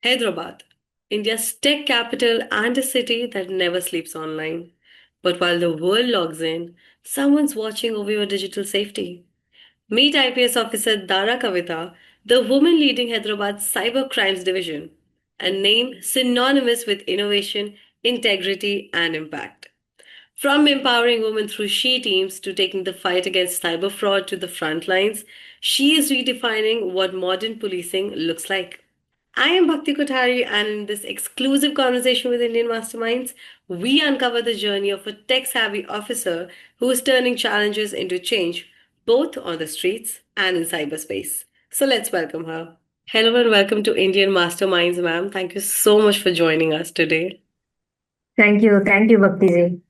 Hyderabad, India's tech capital and a city that never sleeps online. But while the world logs in, someone's watching over your digital safety. Meet IPS Officer Dara Kavitha, the woman leading Hyderabad's Cyber Crimes Division, a name synonymous with innovation, integrity, and impact. From empowering women through she teams to taking the fight against cyber fraud to the front lines, she is redefining what modern policing looks like. I am Bhakti Kothari, and in this exclusive conversation with Indian Masterminds, we uncover the journey of a tech savvy officer who is turning challenges into change, both on the streets and in cyberspace. So let's welcome her. Hello and welcome to Indian Masterminds, ma'am. Thank you so much for joining us today. Thank you, Bhakti ji.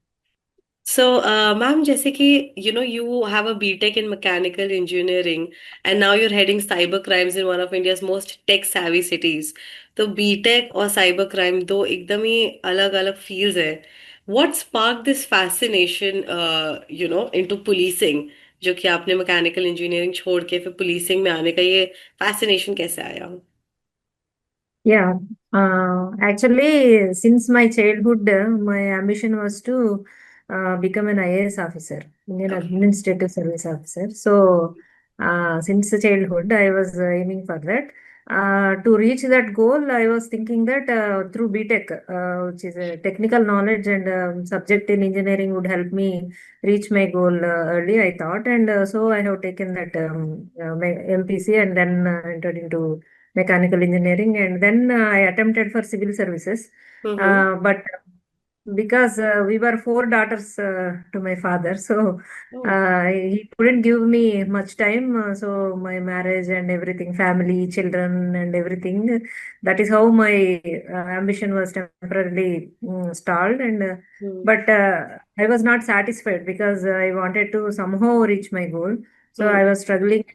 So, ma'am, जैसे कि you have a BTech in mechanical engineering and now you're heading cyber crimes in one of India's most tech savvy cities. तो BTech और cyber crime दो एकदम ही अलग अलग fields है. What sparked this fascination, into policing? जो कि आपने mechanical engineering छोड़ के फिर policing में आने का ये fascination कैसे आया? Yeah, actually, since my childhood, my ambition was to become an IAS officer, Indian Okay. Administrative Service Officer. So, since the childhood, I was aiming for that. To reach that goal, I was thinking that through BTech, which is a technical knowledge and subject in engineering, would help me reach my goal early, I thought. And so I have taken that my MPC and then entered into mechanical engineering, and then I attempted for civil services. Mm-hmm. But because we were four daughters to my father, so Oh, he couldn't give me much time. So my marriage and everything, family, children, and everything, that is how my ambition was temporarily stalled. And mm, but I was not satisfied because I wanted to somehow reach my goal. So mm. I was struggling.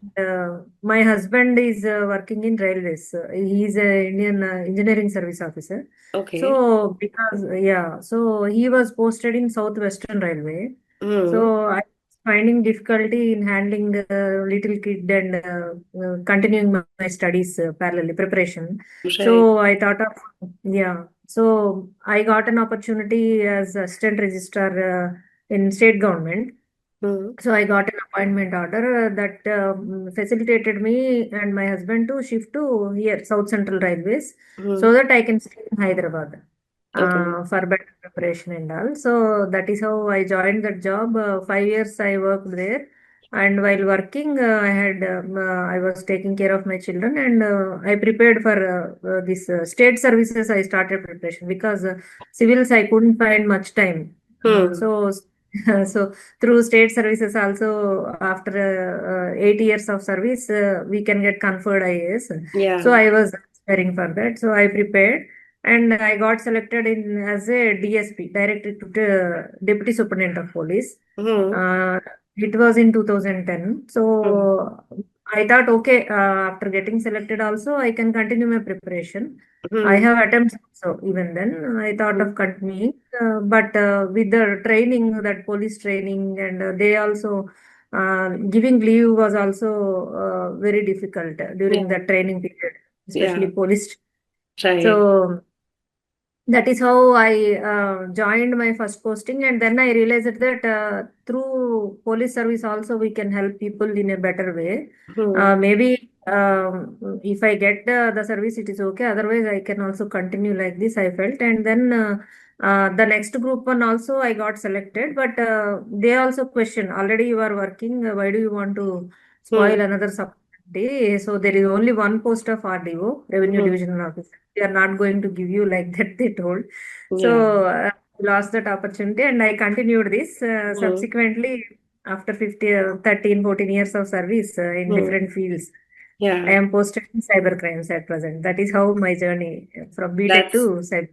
My husband is working in railways. He is a Indian engineering service officer. Okay. So because yeah, so he was posted in Southwestern Railway. Mm. So I was finding difficulty in handling little kid and continuing my studies parallelly preparation. Right. So I thought of yeah. So I got an opportunity as assistant registrar in state government. Mm. So I got an appointment order that facilitated me and my husband to shift to here, South Central Railways, so Mm. that I can stay in Hyderabad Okay. for better preparation and all. So that is how I joined that job. 5 years I worked there, and while working, I was taking care of my children, and I prepared for this state services. I started preparation because civils I couldn't find much time. Hmm. So so through state services also, after 8 years of service, we can get conferred IAS. So Yeah. I was preparing for that. So I prepared and I got selected in as a DSP, Director to the Deputy Superintendent of Police. Hmm. Uh, it was in 2010. Hmm. So I thought, okay, after getting selected also, I can continue my preparation. I Hmm. have attempts also even then. I thought Hmm. of continuing, but with the training, that police training, and they also giving leave was also very difficult during Yeah. the training period, especially Yeah. police. Right. So that is how I joined my first posting, and then I realized that through police service also we can help people in a better way. Hmm. Maybe if I get the service, it is okay. Otherwise, I can also continue like this. I felt, and then the next group one also I got selected, but they also question. Already you are working. Why do you want to spoil Hmm. another day? So there is only one post of RDO, Revenue Hmm. Divisional Officer. We are not going to give you like that, they told. Yeah. So lost that opportunity and I continued this. Hmm. Subsequently, after 50, 13, 14 years of service in Hmm. different fields, I Yeah. am posted in cyber crimes at present. That is how my journey from BTech to That's cyber.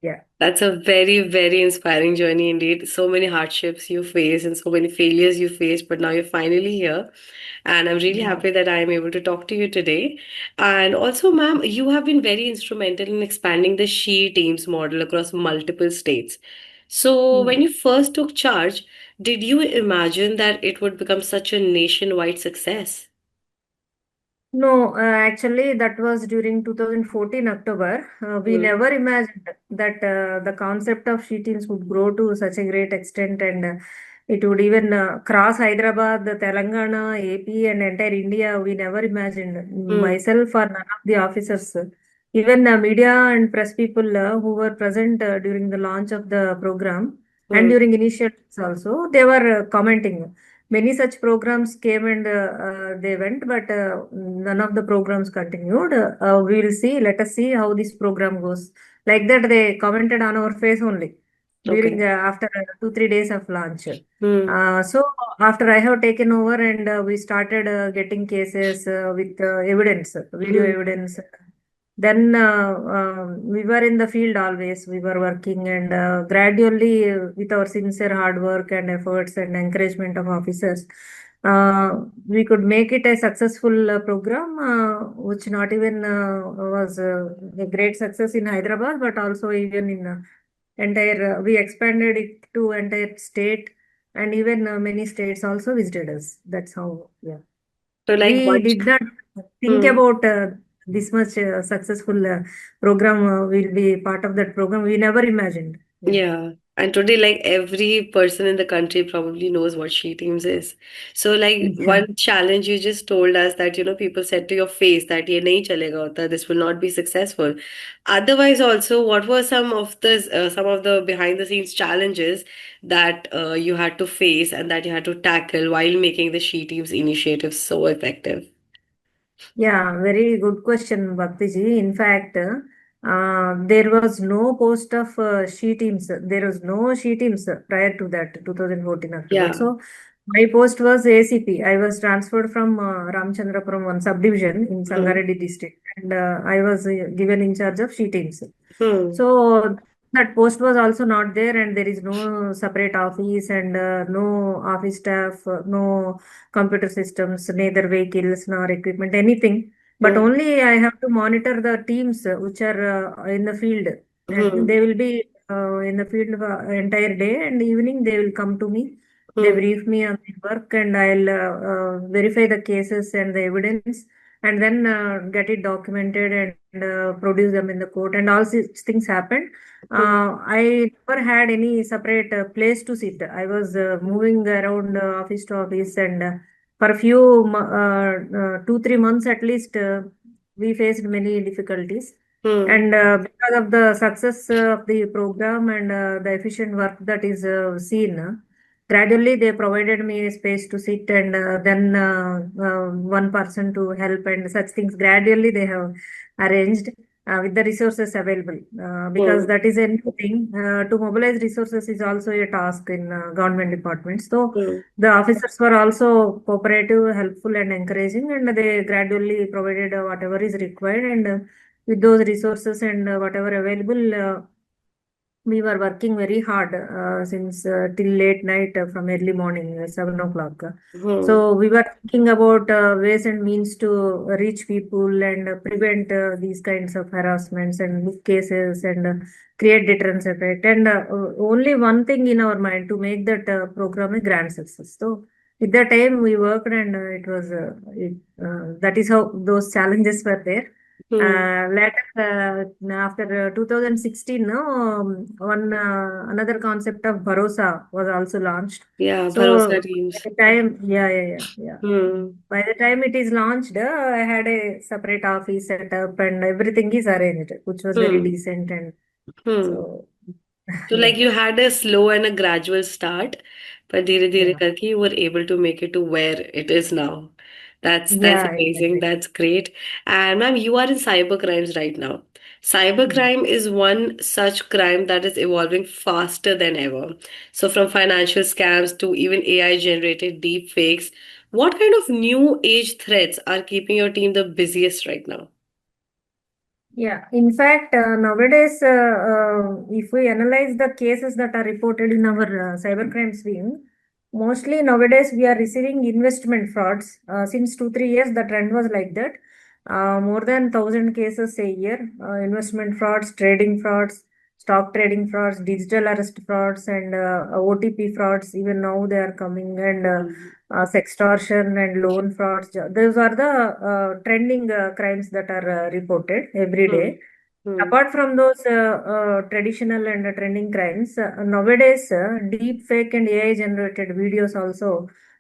Yeah. That's a very, very inspiring journey indeed. So many hardships you faced and so many failures you faced, but now you're finally here. And I'm really Yeah. happy that I am able to talk to you today. And also, ma'am, you have been very instrumental in expanding the She Teams model across multiple states. So, Hmm. when you first took charge, did you imagine that it would become such a nationwide success? No, actually, that was during 2014 October. We Hmm. never imagined that the concept of sheetings would grow to such a great extent, and it would even cross Hyderabad, Telangana, AP, and entire India. We never imagined. Hmm. Myself or none of the officers, even media and press people who were present during the launch of the program and Hmm. during initial also, they were commenting. Many such programs came and they went, but none of the programs continued. We'll see. Let us see how this program goes. Like that, they commented on our face only during Okay. after 2 3 days of launch. Hmm. So after I have taken over and we started getting cases with evidence, video Hmm. evidence. Then we were in the field always. We were working and gradually, with our sincere hard work and efforts and encouragement of officers, we could make it a successful program, which not even was a great success in Hyderabad, but also even in entire. We expanded it to entire state, and even many states also visited us. That's how. Yeah, So like we what? did not think Hmm. about this much successful program will be part of that program. We never imagined. Yeah. Yeah. And today, like every person in the country probably knows what She Teams is. So, like Yeah. one challenge you just told us that, people said to your face that ye nahi chalega hota, this will not be successful. Otherwise, also, what were some of the behind the scenes challenges that you had to face and that you had to tackle while making the She Teams initiative so effective? Yeah, very good question, Bhaktiji. In fact, there was no post of she teams. There was no she teams prior to that, 2014 October. Yeah. So my post was ACP. I was transferred from Ramchandrapuram one subdivision in Hmm. Sangareddy district, and I was given in charge of she teams. Hmm. So that post was also not there, and there is no separate office and no office staff, no computer systems, neither vehicles nor equipment, anything. But Hmm. only I have to monitor the teams which are in the field, and Hmm. they will be in the field entire day, and evening they will come to me. They Hmm. brief me on the work, and I'll verify the cases and the evidence, and then get it documented and produce them in the court. And all these things happened. Hmm. I never had any separate place to sit. I was moving around office to office, and for a few 2 3 months at least, we faced many difficulties. Hmm. And because of the success of the program and the efficient work that is seen, gradually they provided me a space to sit, and then one person to help, and such things gradually they have arranged with the resources available, because Hmm. that is a new thing. To mobilize resources is also a task in government departments. So Hmm. the officers were also cooperative, helpful, and encouraging, and they gradually provided whatever is required. And with those resources and whatever available, we were working very hard since till late night, from early morning, 7 o'clock. Hmm. So we were thinking about ways and means to reach people and prevent these kinds of harassments and book cases, and create deterrence effect. And only one thing in our mind, to make that program a grand success. So at that time we worked, and that is how those challenges were there. Hmm. Later, after 2016, no, another concept of Bharosa was also launched. Yeah, Bharosa So by teams. the time, yeah. Hmm. By the time it is launched, I had a separate office set up and everything is arranged, which was very Hmm. decent. And Hmm. so, So like yeah, you had a slow and a gradual start, but धीरे धीरे yeah, करके you were able to make it to where it is now. That's yeah, amazing. exactly. That's great. And ma'am, you are in cyber crimes right now. Mm. Cybercrime is one such crime that is evolving faster than ever. So from financial scams to even AI generated deep fakes, what kind of new age threats are keeping your team the busiest right now? Yeah, in fact, nowadays, if we analyze the cases that are reported in our cybercrime wing, mostly nowadays we are receiving investment frauds. Since 2 3 years, the trend was like that. More than 1,000 cases a year, investment frauds, trading frauds, stock trading frauds, digital arrest frauds, and OTP frauds. Even now they are coming, and Hmm. sextortion and loan frauds. Those are the trending crimes that are reported every Hmm. day. Hmm. Apart from those traditional and trending crimes, nowadays deep fake and AI generated videos also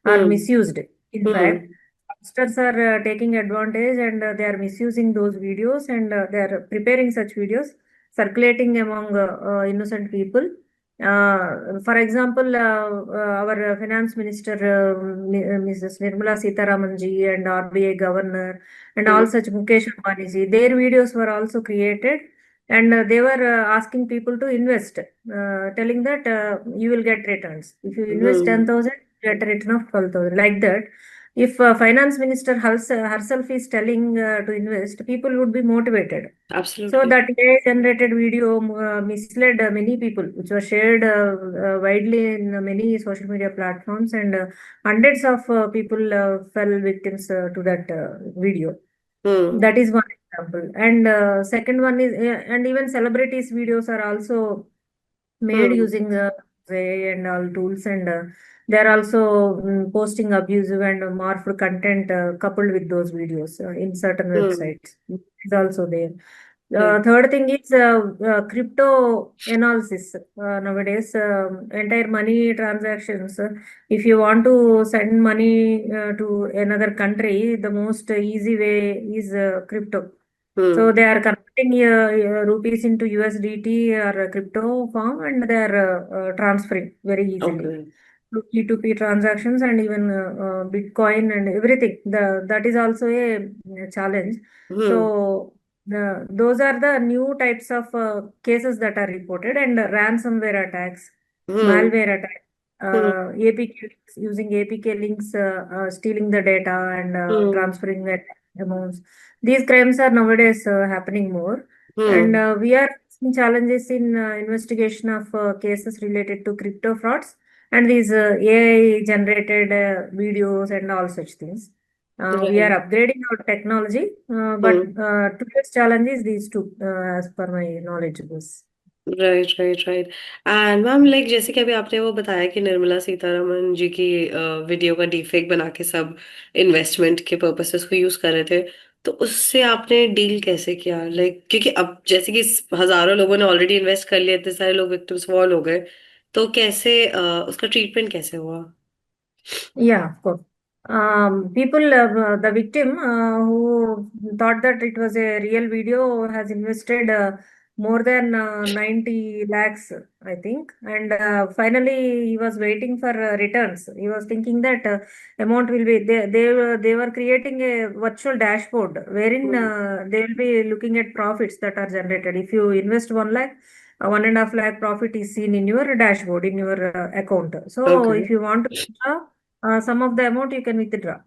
are Hmm. misused. In fact, Hmm. youngsters are taking advantage, and they are misusing those videos, and they are preparing such videos, circulating among innocent people. For example, our finance minister, Mrs. Nirmala Sitharaman ji, and RBI governor, and all Hmm. such Mukesh Ambani ji, their videos were also created, and they were asking people to invest, telling that you will get returns. If you invest Hmm. 10,000, you get a return of 12,000. Like that, if finance minister herself is telling to invest, people would be motivated. So Absolutely. that AI generated video misled many people, which was shared widely in many social media platforms, and hundreds of people fell victims to that video. Hmm. That is one example. And second one is, and even celebrities' videos are also made Hmm. using AI and all tools, and they are also posting abusive and morphed content coupled with those videos in certain Hmm. websites. Is also there. Right. Third thing is crypto analysis. Nowadays, entire money transactions. If you want to send money to another country, the most easy way is crypto. So Hmm. they are converting rupees into USDT or a crypto form, and they are transferring very easily. Okay. So P2P transactions, and even Bitcoin and everything. That is also a challenge. Hmm. So those are the new types of cases that are reported, and ransomware attacks, Hmm. malware attacks, Hmm. APK links, using APK links, stealing the data and Hmm. transferring it amounts. These crimes are nowadays happening more, and Hmm. we are seeing challenges in investigation of cases related to crypto frauds and these AI generated videos and all such things. We are Right. upgrading our technology, but Hmm. today's challenge is these two, as per my knowledge goes. Right right right and ma'am like जैसे कि अभी आपने वो बताया कि निर्मला सीतारमन जी की video का deepfake बना के सब इन्वेस्टमेंट के पर्पसेस को यूज कर रहे थे तो उससे आपने डील कैसे किया लाइक क्योंकि अब जैसे कि हजारों लोगों ने ऑलरेडी इन्वेस्ट कर लिया इतने सारे लोग विक्टिम्स फॉल हो गए तो कैसे उसका ट्रीटमेंट कैसे हुआ Yeah, of course. People, the victim who thought that it was a real video has invested more than 90 lakhs, I think. And finally, he was waiting for returns. He was thinking that amount will be, they were creating a virtual dashboard wherein hmm they will be looking at profits that are generated. If you invest 1 lakh, 1.5 lakh profit is seen in your dashboard, in your account. So okay if you want to withdraw, some of the amount you can withdraw.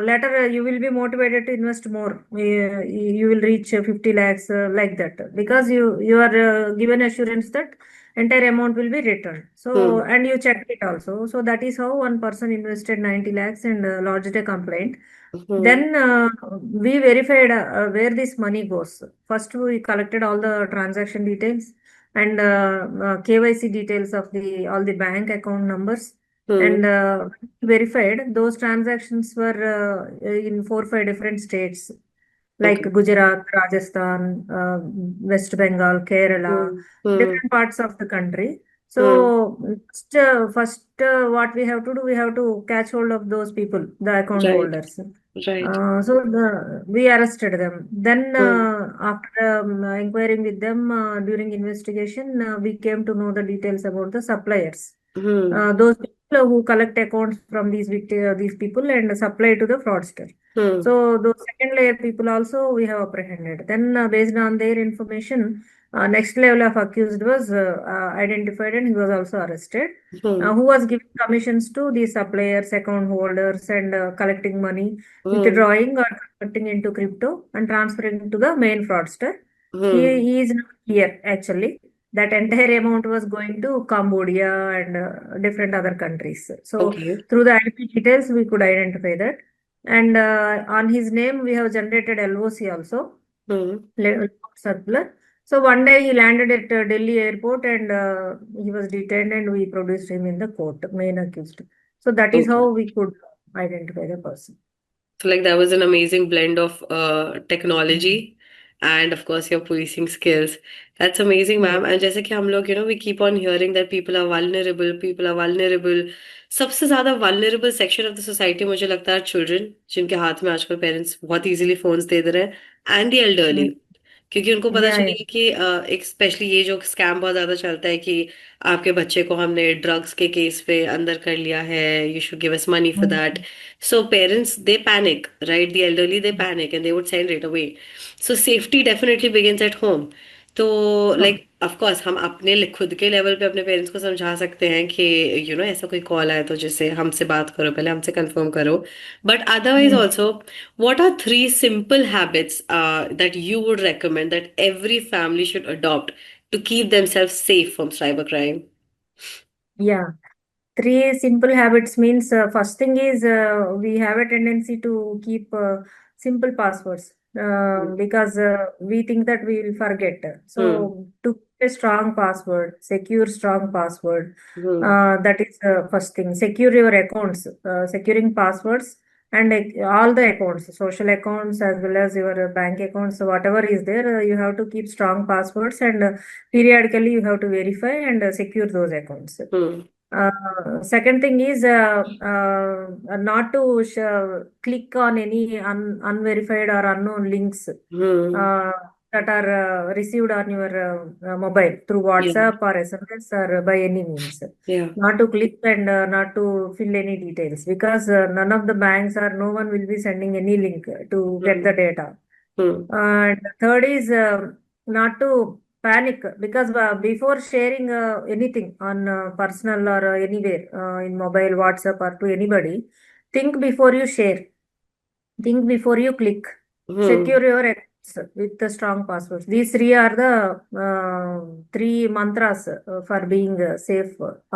Later, you will be motivated to invest more. You will reach 50 lakhs like that because you are given assurance that entire amount will be returned. So hmm and you checked it also. So that is how one person invested 90 lakhs and lodged a complaint. Hmm Then we verified where this money goes. First, we collected all the transaction details and KYC details of the all the bank account numbers, hmm and verified those transactions were in 4 5 different states like okay Gujarat, Rajasthan, West Bengal, Kerala, hmm different parts of the country. Hmm So first what we have to do, we have to catch hold of those people, the account right holders. Right We arrested them. Then hmm after inquiring with them during investigation, we came to know the details about the suppliers. Hmm Those people who collect accounts from these people and supply to the fraudster. Hmm So those second layer people also we have apprehended. Then based on their information, next level of accused was identified and he was also arrested. Hmm Who was giving commissions to the suppliers, account holders, and collecting money, hmm withdrawing or converting into crypto and transferring to the main fraudster. Hmm He is not here actually. That entire amount was going to Cambodia and different other countries. So okay through the IP details, we could identify that. And on his name, we have generated LOC also, hmm letter circular. So one day he landed at Delhi airport and he was detained and we produced him in the court, main accused. So that is Okay. how we could identify the person. So like that was an amazing blend of Mm. technology and of course your policing skills. That's amazing, Yeah. ma'am. And जैसे कि हम लोग we keep on hearing that people are vulnerable. सबसे ज़्यादा vulnerable section of the society मुझे लगता है children जिनके हाथ में आजकल parents बहुत easily phones दे रहे हैं and the elderly. Mm. क्योंकि उनको पता Yeah, चल yeah. गया कि एक स्पेशली ये जो स्कैम बहुत ज्यादा चलता है कि आपके बच्चे को हमने ड्रग्स के केस पे अंदर कर लिया है, you should give us money for that. Mm. So parents they panic, right, the elderly they panic and they would send it away. So safety definitely begins at home. तो Oh. Like of course हम अपने खुद के level पे अपने parents को समझा सकते हैं कि ऐसा कोई कॉल आए तो जैसे हमसे बात करो, पहले हमसे कंफर्म करो. But otherwise Mm. Also, what are three simple habits that you would recommend that every family should adopt to keep themselves safe from cybercrime? Yeah. Three simple habits means first thing is we have a tendency to keep simple passwords because we think that we will forget. Hmm. So to keep a strong password, secure strong password, Hmm. that is first thing. Secure your accounts, securing passwords and all the accounts, social accounts as well as your bank accounts, whatever is there, you have to keep strong passwords and periodically you have to verify and secure those accounts. Hmm. Second thing is not to click on any unverified or unknown links Hmm. that are received on your mobile through Yeah. WhatsApp or SMS or by any means. Yeah. Not to click and not to fill any details because none of the banks or no one will be sending any link to get Hmm. the data. Hmm. And third is not to panic because before sharing anything on personal or anywhere in mobile, WhatsApp, or to anybody, think before you share, think before you click, Hmm. secure your accounts with the strong passwords. These three are the three mantras for being safe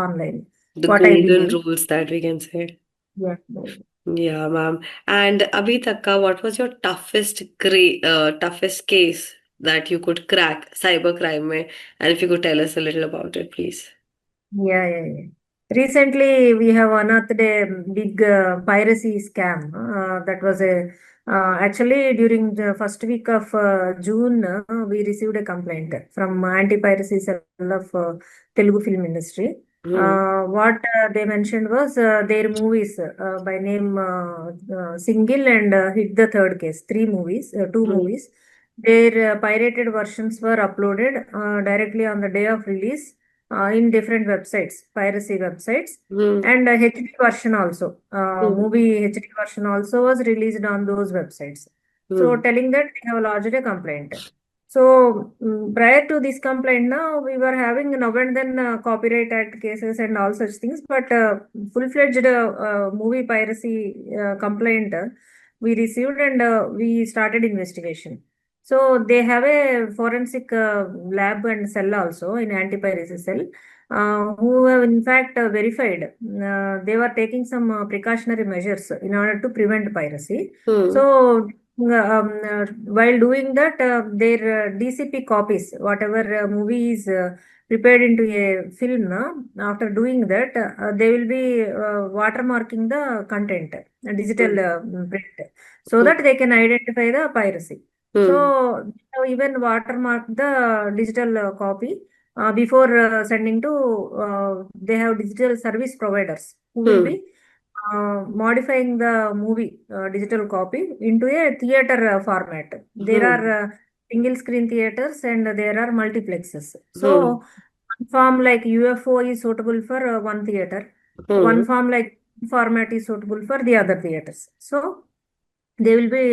online. The What I golden believe. rules that we can say. Yeah. Yeah, ma'am. And Abhi Takka, what was your toughest case that you could crack cybercrime mein? And if you could tell us a little about it, please. Yeah, yeah, yeah. Recently, we have unearthed a big piracy scam. That was a actually during the first week of June, we received a complaint from anti-piracy cell of Telugu film industry. Hmm. What they mentioned was their movies by name Single and Hit the Third Case. Three movies, two Hmm. movies. Their pirated versions were uploaded directly on the day of release in different websites, piracy websites, Hmm. and HD version also. Hmm. Movie HD version also was released on those websites. So Hmm. telling that we have lodged a complaint. So prior to this complaint, now we were having now and then Copyright Act cases and all such things, but full-fledged movie piracy complaint we received and we started investigation. So they have a forensic lab and cell also in anti-piracy cell, who have in fact verified they were taking some precautionary measures in order to prevent piracy. Hmm. So while doing that, their DCP copies, whatever movie is prepared into a film, after doing that, they will be watermarking the content, digital Hmm. print, so that they can identify the piracy. Hmm. So they have even watermark the digital copy before sending to. They have digital service providers who will Hmm. be modifying the movie digital copy into a theater format. There Hmm. are single screen theaters and there are multiplexes. Hmm. So one form like UFO is suitable for one theater. One Hmm. form like format is suitable for the other theaters. So they will be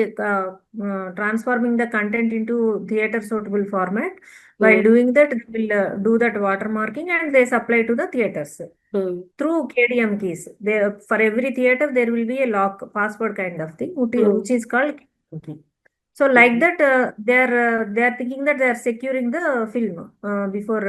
transforming the content into theater suitable format. While Hmm. doing that, they will do that watermarking and they supply to the theaters Hmm. through KDM keys. There, for every theater, there will be a lock password kind of thing, Hmm. which is called KDM key. So like that, they are thinking that they are securing the film before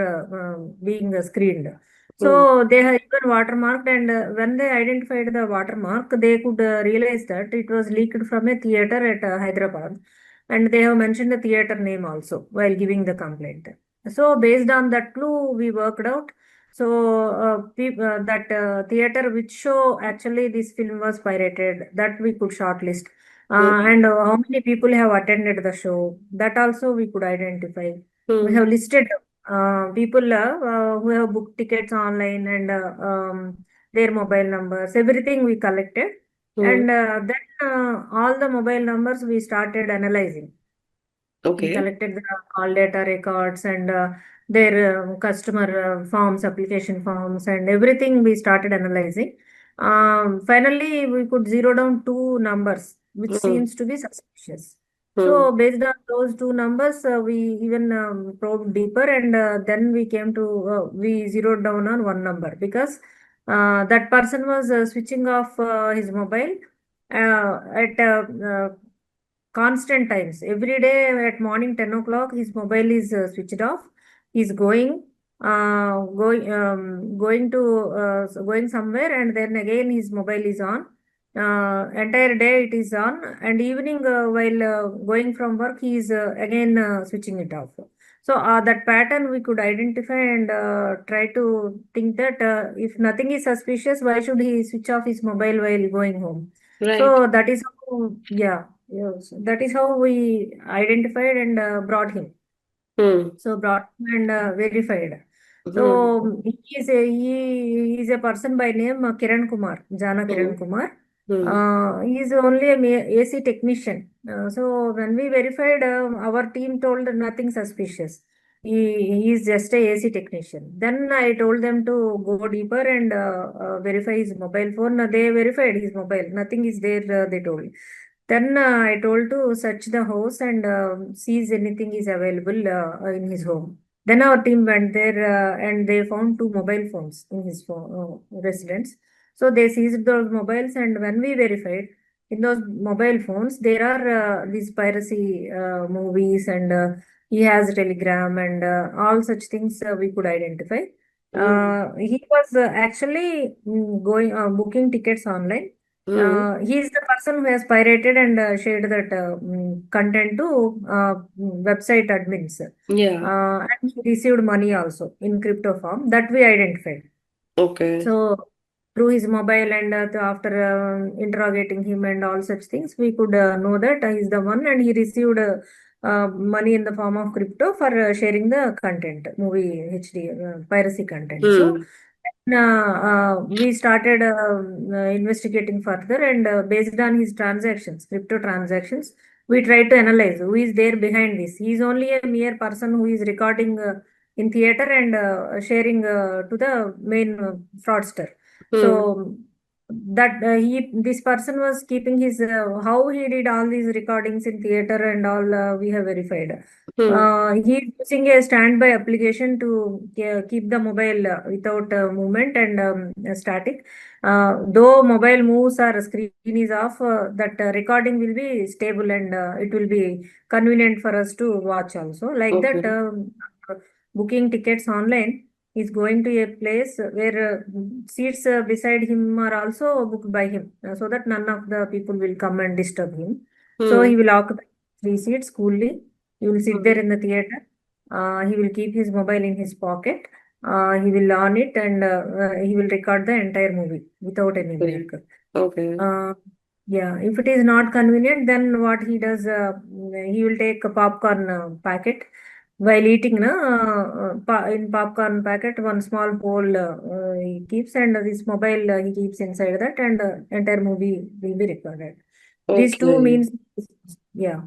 being screened. Hmm. So they have even watermarked, and when they identified the watermark, they could realize that it was leaked from a theater at Hyderabad. and they have mentioned the theater name also while giving the complaint. So based on that clue, we worked out. So that theater which show actually this film was pirated, that we could shortlist. Hmm. And how many people have attended the show, that also we could identify. We Hmm. have listed people who have booked tickets online, and their mobile numbers, everything we collected. Hmm. And then all the mobile numbers we started analyzing. We Okay. collected the call data records, and their customer forms, application forms, and everything we started analyzing. Finally, we could zero down two numbers, which Hmm. seems to be suspicious. Hmm. So, based on those two numbers, we even probed deeper, and then we came to we zeroed down on one number, because that person was switching off his mobile at constant times. Every day at morning 10 o'clock, his mobile is switched off. He's going to going somewhere, and then again his mobile is on. Entire day it is on, and evening while going from work, he is again switching it off. So that pattern we could identify, and try to think that if nothing is suspicious, why should he switch off his mobile while going home? Right. So that is how, yeah, yes, that is how we identified and brought him. Hmm. So brought him and verified. Hmm. So he is a person by name Kiran Kumar, Jana Hmm. Kiran Kumar. Hmm. He is only a AC technician. So when we verified, our team told nothing suspicious. He is just a AC technician. Then I told them to go deeper and verify his mobile phone. They verified his mobile. Nothing is there, they told. Then I told to search the house and see if anything is available in his home. Then our team went there, and they found two mobile phones in his residence. So they seized those mobiles, and when we verified, in those mobile phones, there are these piracy movies, and he has Telegram, and all such things we could identify. Hmm. He was actually going booking tickets online. Hmm. He is the person who has pirated and shared that content to website admins. Yeah. And he received money also in crypto form, that we identified. Okay. So through his mobile, and after interrogating him and all such things, we could know that he's the one, and he received money in the form of crypto for sharing the content, movie HD piracy content. So Hmm. we started investigating further, and based on his transactions, crypto transactions, we tried to analyze who is there behind this. He is only a mere person who is recording in theater and sharing to the main fraudster. Hmm. So that this person was keeping his how he did all these recordings in theater and all, we have verified. Hmm. He is using a standby application to keep the mobile without movement and static. Though mobile moves or screen is off, that recording will be stable, and it will be convenient for us to watch also. Like that, Okay. booking tickets online is going to a place where seats beside him are also booked by him, so that none of the people will come and disturb him. So Hmm. he will occupy three seats coolly. He will sit there Hmm. in the theater. He will keep his mobile in his pocket. He will on it, and he will record the entire movie without any Okay. break. Okay. Uh, yeah, if it is not convenient, then what he does, he will take a popcorn packet while eating. In popcorn packet, one small hole he keeps, and this mobile he keeps inside that, and entire movie will be recorded. These two Okay. means, yeah.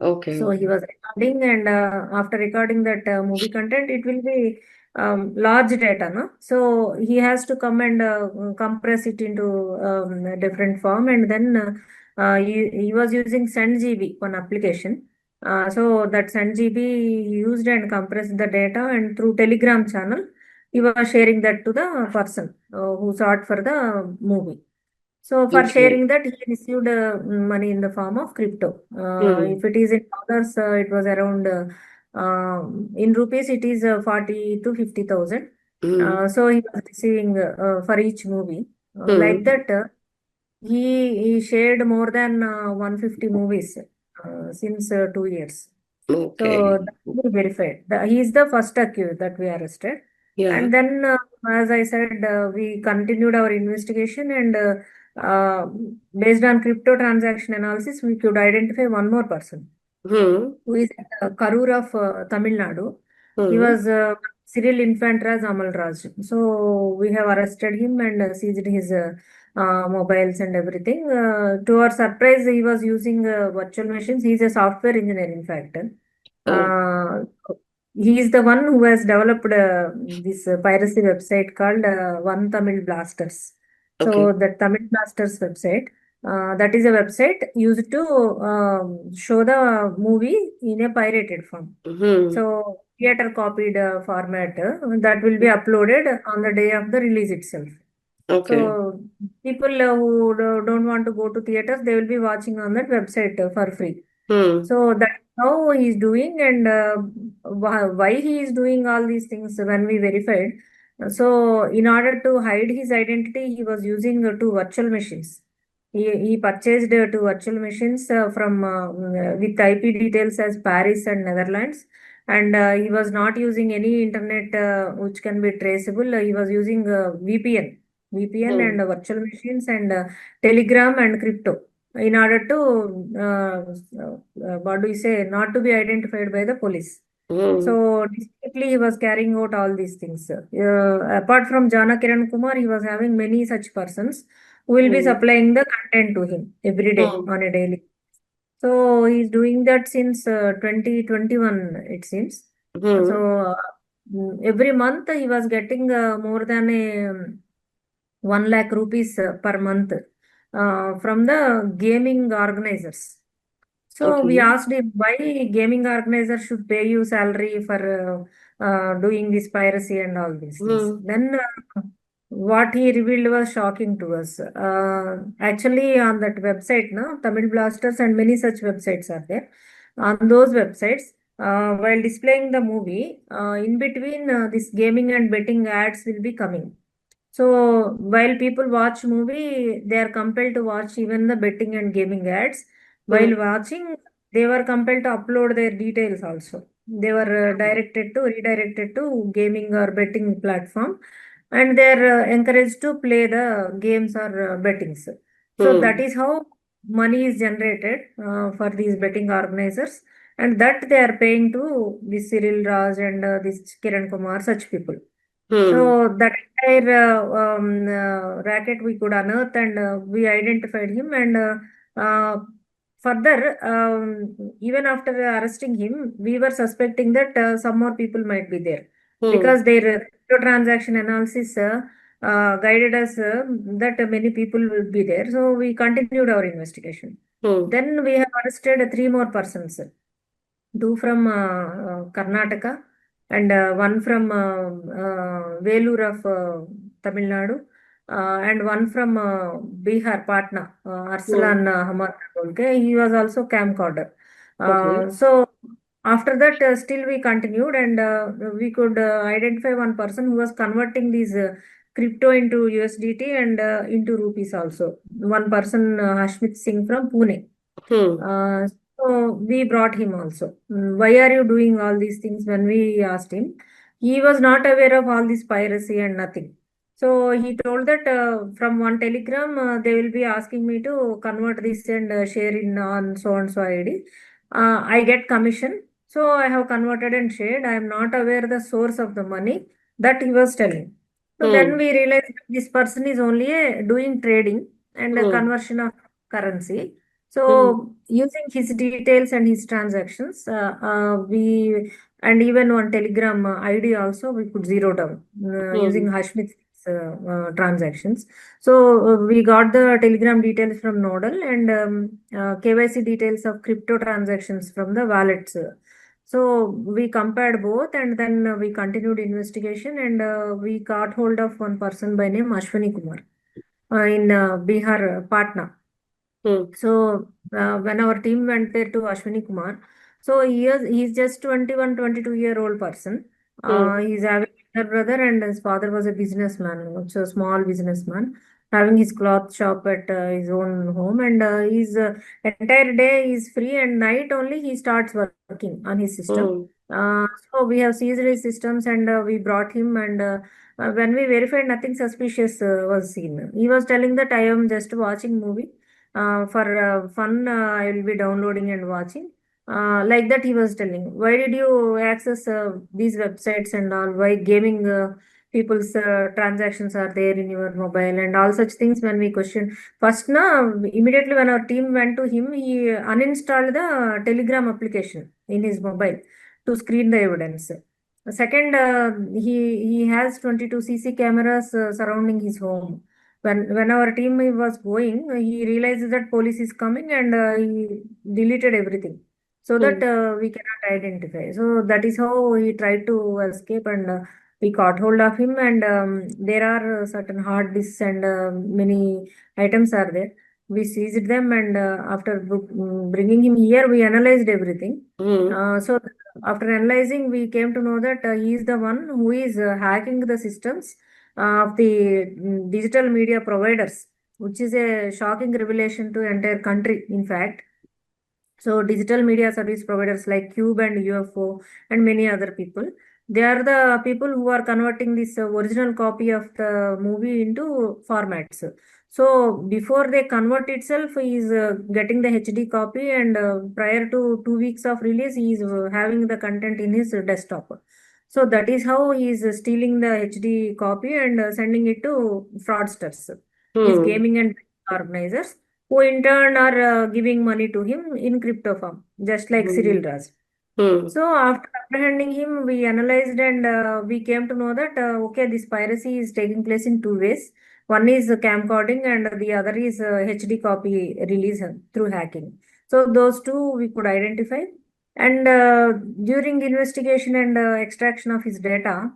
So Okay. he was recording, and after recording that movie content, it will be large data, no? So he has to come and compress it into a different form, and then he was using SendGB, one application. So that SendGB he used and compressed the data, and through Telegram channel, he was sharing that to the person who sought for the movie. So for Okay. sharing that, he received money in the form of crypto. Hmm. If it is in dollars, it was around in rupees, it is 40 to 50,000. Hmm. So he was receiving for each movie. Like Hmm. that, he shared more than 150 movies. since 2 years. So Okay. that we verified. He is the first accused that we arrested. Yeah. And then, as I said, we continued our investigation and based on crypto transaction analysis, we could identify one more person Hmm. who is Karur of Tamil Nadu. He Hmm. was Cyril Infantraj Amal Raj. So we have arrested him and seized his mobiles and everything. To our surprise, he was using virtual machines. He is a software engineer, in fact. Oh, Uh, he is the one who has developed this piracy website called One Tamil Blasters. okay. So the Tamil Blasters website, that is a website used to show the movie in a pirated form. Hmm. So theater copied format that will be uploaded on the day of the release itself. Okay. So people who don't want to go to theaters, they will be watching on that website for free. Hmm. So that's how he's doing, and why he is doing all these things when we verified. So, in order to hide his identity, he was using two virtual machines. He purchased two virtual machines from with IP details as Paris and Netherlands, and he was not using any internet which can be traceable. He was using VPN Hmm. and virtual machines and Telegram and crypto in order to what do you say, not to be identified by the police. Hmm. So discreetly he was carrying out all these things. Apart from Jana Kiran Kumar, he was having many such persons who will be Hmm. supplying the content to him every day Hmm. on a daily. So he's doing that since 2021, it seems. Hmm. So every month he was getting more than a 1 lakh rupees per month from the gaming organizers. So we Okay. asked him why gaming organizers should pay you salary for doing this piracy and all these things. Hmm. Then what he revealed was shocking to us. Actually, on that website, no, Tamil Blasters and many such websites are there. On those websites, while displaying the movie, in between this gaming and betting ads will be coming. So while people watch movie, they are compelled to watch even the betting and gaming ads. Hmm. While watching, they were compelled to upload their details also. They were redirected to gaming or betting platform, and they're encouraged to play the games or bettings. So that Hmm. is how money is generated for these betting organizers, and that they are paying to this Cyril Raj and this Kiran Kumar, such people. Hmm. So that entire racket we could unearth and we identified him and further even after arresting him we were suspecting that some more people might be there Hmm. because their crypto transaction analysis guided us that many people will be there. So we continued our investigation. Hmm. Then we have arrested three more persons, two from Karnataka and one from Velur of Tamil Nadu and one from Bihar, Patna, Hmm. Arsalan Hamad. Okay, he was also camcorder. Okay. So after that, still we continued and we could identify one person who was converting these crypto into USDT and into rupees also. One person, Hashmit Singh from Pune. Hmm. Uh, so we brought him also. Why are you doing all these things? When we asked him, he was not aware of all this piracy and nothing. So he told that from one telegram, they will be asking me to convert this and share in on so and so ID. I get commission. So I have converted and shared. I am not aware the source of the money that he was telling. So then Hmm. we realized that this person is only doing trading and a Hmm. conversion of currency. Hmm. So using his details and his transactions, we and even one Telegram ID also we could zero down using Hmm. Hashmit's transactions. So we got the Telegram details from Nodal and KYC details of crypto transactions from the wallets. So we compared both and then we continued investigation and we got hold of one person by name Ashwani Kumar in Bihar, Patna. Hmm. So when our team went there to Ashwini Kumar, so he's just 21, 22-year old person. Hmm. He's having a brother and his father was a businessman, so a small businessman. having his cloth shop at his own home, and his entire day is free, and night only he starts working on his system. Hmm. So we have seized his systems, and we brought him, and when we verified, nothing suspicious was seen. He was telling that I am just watching movie for fun. I will be downloading and watching. Like that, he was telling. Why did you access these websites and all? Why gaming? People's transactions are there in your mobile and all such things. When we question first, now immediately when our team went to him, he uninstalled the Telegram application in his mobile to screen the evidence. Second, he has 22 CC cameras surrounding his home. When our team was going, he realized that police is coming, and he deleted everything so that Hmm. we cannot identify. So that is how he tried to escape, and we caught hold of him. And there are certain hard disks and many items are there. We seized them, and after bringing him here, we analyzed everything. Hmm. So after analyzing, we came to know that he is the one who is hacking the systems of the digital media providers, which is a shocking revelation to entire country, in fact. So digital media service providers like Cube and UFO and many other people, they are the people who are converting this original copy of the movie into formats. So before they convert itself, he is getting the HD copy, and prior to 2 weeks of release, he is having the content in his desktop. So that is how he is stealing the HD copy and sending it to fraudsters, these Hmm. gaming and organizers, who in turn are giving money to him in crypto form, just like Hmm. Cyril Raj. Hmm. So after apprehending him, we analyzed, and we came to know that okay, this piracy is taking place in two ways. One is camcording, and the other is HD copy release through hacking. So those two we could identify, and during investigation and extraction of his data,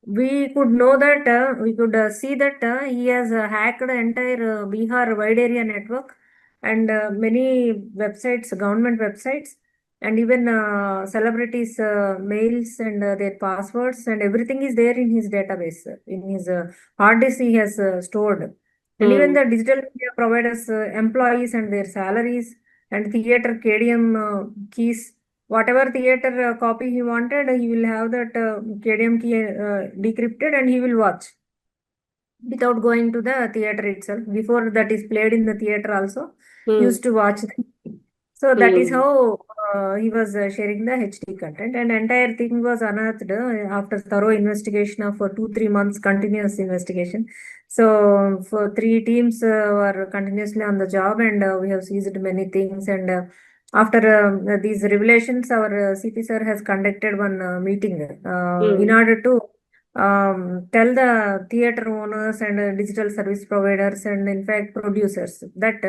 we could know that we could see that he has hacked the entire Bihar wide area network, and many websites, government websites, and even celebrities' mails and their passwords, and everything is there in his database, in his hard disk he has stored. And even Hmm. the digital media providers, employees and their salaries, and theater KDM keys, whatever theater copy he wanted, he will have that KDM key decrypted, and he will watch without going to the theater itself. Before that is played in the theater also, Hmm. used to watch the movie. So that is Hmm. how he was sharing the HD content, and entire thing was unearthed after thorough investigation of 2 3 months continuous investigation. So for three teams were continuously on the job, and we have seized many things. And after these revelations, our CP sir has conducted one meeting in Hmm. order to tell the theater owners and digital service providers, and in fact producers, that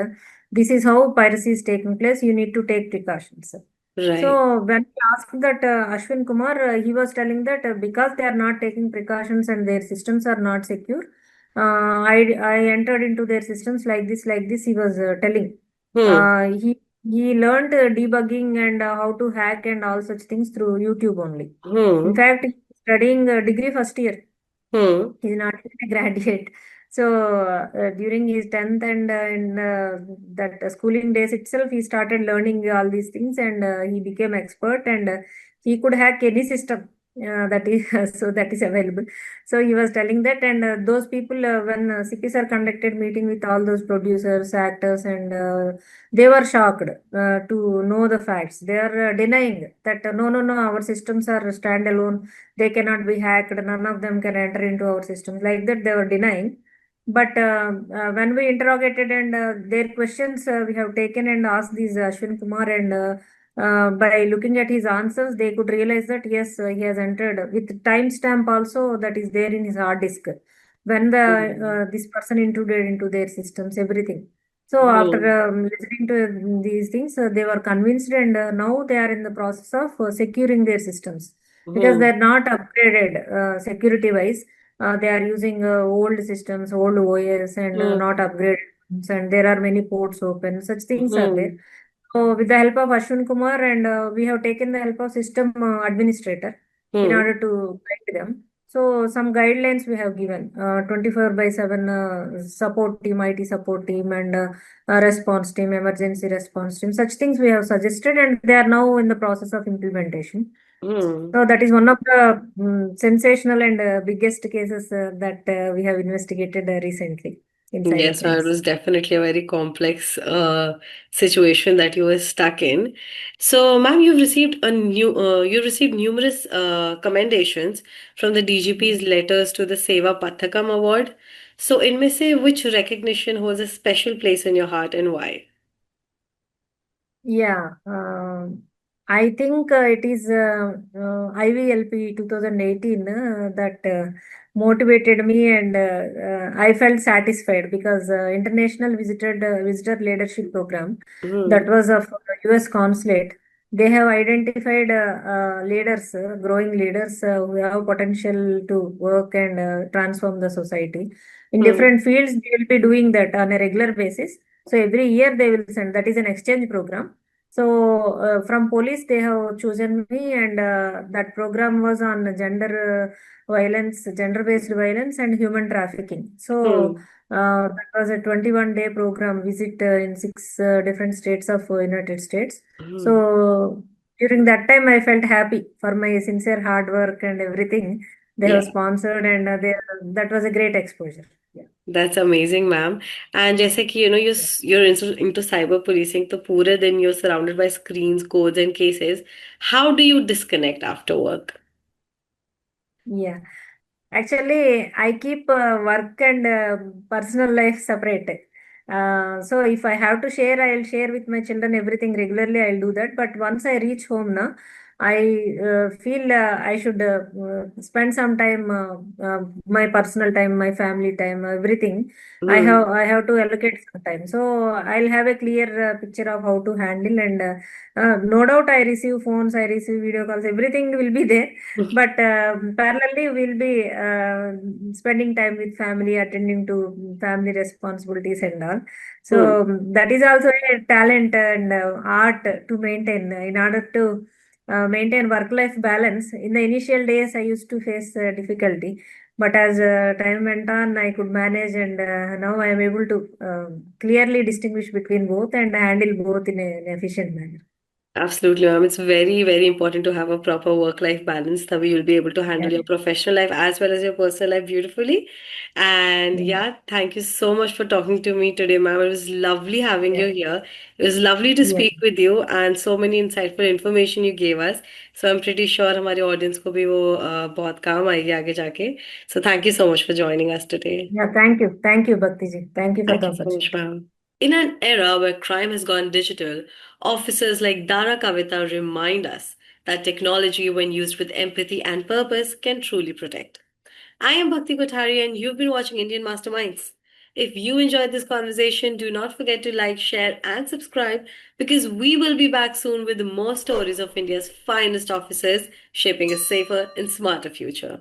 this is how piracy is taking place. You need to take precautions. Right. So when we asked that Ashwin Kumar, he was telling that because they are not taking precautions and their systems are not secure, I entered into their systems like this, like this. He was telling. Hmm. He learned debugging and how to hack and all such things through YouTube only. In Hmm. fact, he's studying degree first year. Hmm. He's not even a graduate. So during his 10th and in that schooling days itself, he started learning all these things, and he became expert, and he could hack any system that is so that is available. So he was telling that, and those people when CP sir conducted meeting with all those producers, actors, and they were shocked to know the facts. They are denying that no, no, no, our systems are standalone, they cannot be hacked, none of them can enter into our systems, like that they were denying. But when we interrogated, and their questions we have taken and asked these Ashwin Kumar, and by looking at his answers, they could realize that yes, he has entered with timestamp also, that is there in his hard disk when the this person intruded into their systems, everything. So after Hmm. listening to these things, they were convinced, and now they are in the process of securing their systems, because Hmm. they're not upgraded security wise. They are using old systems, old OS, and Hmm. not upgraded ones, and there are many ports open. Such things are there. Hmm. So with the help of Ashwin Kumar, and we have taken the help of system administrator in Hmm. order to guide them. So some guidelines we have given, 24 by 7 support team, IT support team, and response team, emergency response team. Such things we have suggested, and they are now in the process of implementation. Hmm. So that is one of the sensational and biggest cases that we have investigated recently in Yes, it cybercrimes. was definitely a very complex situation that you were stuck in. So, ma'am, you received numerous commendations from the DGP's letters to the Seva Pathakam Award. So, in say, which recognition holds a special place in your heart and why? Yeah, I think it is IVLP 2018 that motivated me, and I felt satisfied because visitor leadership program that Hmm. was of US consulate. They have identified leaders, growing leaders who have potential to work and transform the society in Hmm. different fields. They will be doing that on a regular basis. So every year they will send. That is an exchange program. So from police they have chosen me, and that program was on violence, gender-based violence, and human trafficking. So Hmm. that was a 21-day program visit in six different states of United States. Hmm. So during that time, I felt happy for my sincere hard work and everything. They have Yeah. sponsored, and that was a great exposure. Yeah. That's amazing, ma'am. And जैसे कि you're into cyber policing, तो पूरे दिन you're surrounded by screens, codes, and cases. How do you disconnect after work? Yeah. Actually, I keep work and personal life separate. So if I have to share, I'll share with my children everything regularly. I'll do that. But once I reach home now, I feel I should spend some time, my personal time, my family time, everything. Hmm. I have to allocate some time. So I'll have a clear picture of how to handle, and no doubt I receive phones, I receive video calls, everything will be there, but parallelly we'll be spending time with family, attending to family responsibilities and all. Hmm. So that is also a talent and art to maintain in order to maintain work life balance. In the initial days I used to face difficulty, but as time went on I could manage, and now I am able to clearly distinguish between both and handle both in an efficient manner. Absolutely, ma'am. It's very, very important to have a proper work-life balance. That way you'll be able to Yeah, handle your professional life as well as your personal life beautifully. And yeah, yeah, thank you so much for talking to me today, ma'am. It was lovely having yeah, you here. It was lovely to yeah. speak with you and so many insightful information you gave us. So I'm pretty sure हमारे audience को भी वो बहुत काम आएगी आगे जाके. So thank you so much for joining us today. Yeah, thank you, Bhakti ji. Thank you for Thank the you so much, opportunity. ma'am. In an era where crime has gone digital, officers like Dara Kavitha remind us that technology, when used with empathy and purpose, can truly protect. I am Bhakti Kothari, and you've been watching Indian Masterminds. If you enjoyed this conversation, do not forget to like, share, and subscribe because we will be back soon with more stories of India's finest officers shaping a safer and smarter future.